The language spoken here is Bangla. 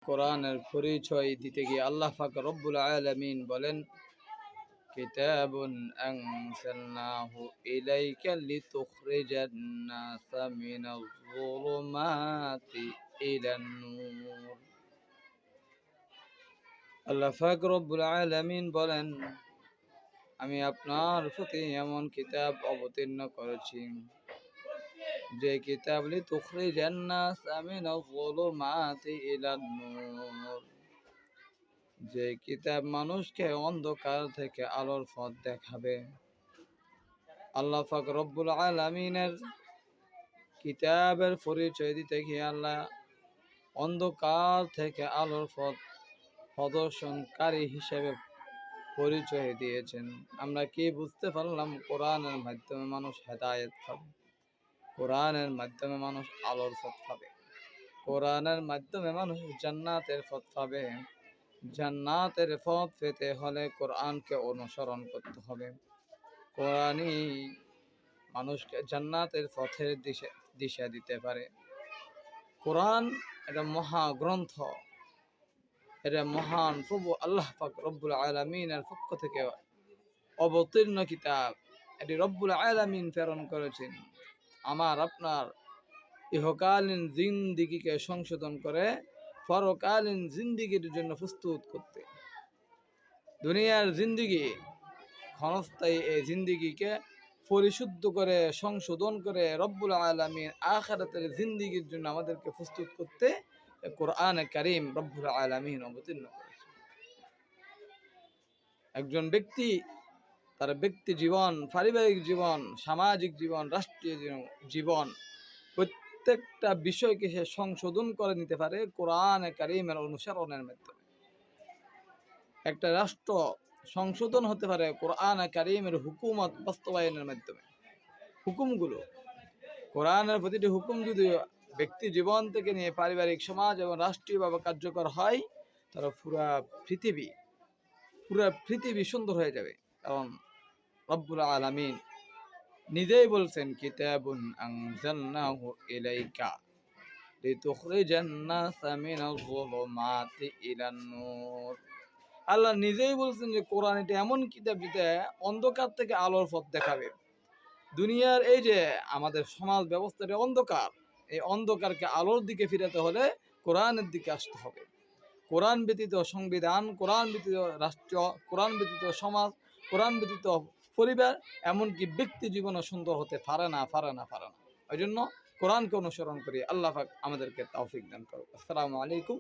কোরআনের পরিচয় দিতে গিয়ে আল্লাহ পাক রব্বুল আলামিন বলেন, কিতাবুন আনজালনাহু ইলাইকা লিতুখরিজান নাসা মিনাজ যুলুমাতি ইলান নূর। আল্লাহ পাক রব্বুল আলামিন বলেন, আমি আপনার প্রতি এমন কিতাব অবতীর্ণ করেছি যে কিতাব লিতুখরিজান নাসা মিনাজ যুলুমাতি ইলান নূর, যে কিতাব মানুষকে অন্ধকার থেকে আলোর পথ দেখাবে। আল্লাহ পাক রব্বুল আলামিনের কিতাবের পরিচয় দিতে গিয়ে আল্লাহ অন্ধকার থেকে আলোর পথ প্রদর্শনকারী হিসেবে পরিচয় দিয়েছেন। আমরা কি বুঝতে পারলাম? কোরআনের মাধ্যমে মানুষ হেদায়েত পাবে, কোরআনের মাধ্যমে মানুষ আলোর পথ পাবে, কোরআনের মাধ্যমে মানুষ জান্নাতের পথ পাবে। জান্নাতের পথ পেতে হলে কোরআনকে অনুসরণ করতে হবে। কোরআনই মানুষকে জান্নাতের পথের দিশা দিতে পারে। কোরআন এটা মহাগ্রন্থ, এটা মহান প্রভু আল্লাহ পাক রব্বুল আলামিনের পক্ষ থেকে অবতীর্ণ কিতাব। এটি রব্বুল আলামিন প্রেরণ করেছেন আমার আপনার ইহকালীন জিন্দিগিকে সংশোধন করে পরকালীন জিন্দিগির জন্য প্রস্তুত করতে। দুনিয়ার জিন্দিগি ক্ষণস্থায়ী, এই জিন্দিগিকে পরিশুদ্ধ করে সংশোধন করে রব্বুল আলামিন আখিরাতের জিন্দিগির জন্য আমাদেরকে প্রস্তুত করতে কোরআনে কারীম রব্বুল আলামিন অবতীর্ণ করেছেন। একজন ব্যক্তি তার ব্যক্তি জীবন, পারিবারিক জীবন, সামাজিক জীবন, রাষ্ট্রীয় জীবন প্রত্যেকটা বিষয়কে সে সংশোধন করে নিতে পারে কোরআনে কারীমের অনুসরণের মাধ্যমে। একটা রাষ্ট্র সংশোধন হতে পারে কোরআনে কারীমের হুকুমত বাস্তবায়নের মাধ্যমে। হুকুমগুলো, কোরআনের প্রতিটি হুকুম যদি ব্যক্তি জীবন থেকে নিয়ে পারিবারিক, সমাজ এবং রাষ্ট্রীয়ভাবে কার্যকর হয়, তাহলে পুরা পৃথিবী সুন্দর হয়ে যাবে। কারণ রব্বুল আলামিন নিজেই বলছেন, কিতাবুন আনজালনাহু ইলাইকা লিতুখরিজান নাসা মিনাজ যুলুমাতি ইলান নূর। আল্লাহ নিজেই বলছেন যে কোরআন এটা এমন কিতাব যেটা অন্ধকার থেকে আলোর পথ দেখাবে। দুনিয়ার এই যে আমাদের সমাজ ব্যবস্থাটা অন্ধকার, এই অন্ধকারকে আলোর দিকে ফিরাতে হলে কোরআনের দিকে আসতে হবে। কোরআন ব্যতীত সংবিধান, কোরআন ব্যতীত রাষ্ট্র, কোরআন ব্যতীত সমাজ, কোরআন ব্যতীত পরিবার, এমনকি ব্যক্তি জীবনও সুন্দর হতে পারে না। ওই জন্য কোরআনকে অনুসরণ করি। আল্লাহ পাক আমাদেরকে তৌফিক দান করুন। আসসালামু আলাইকুম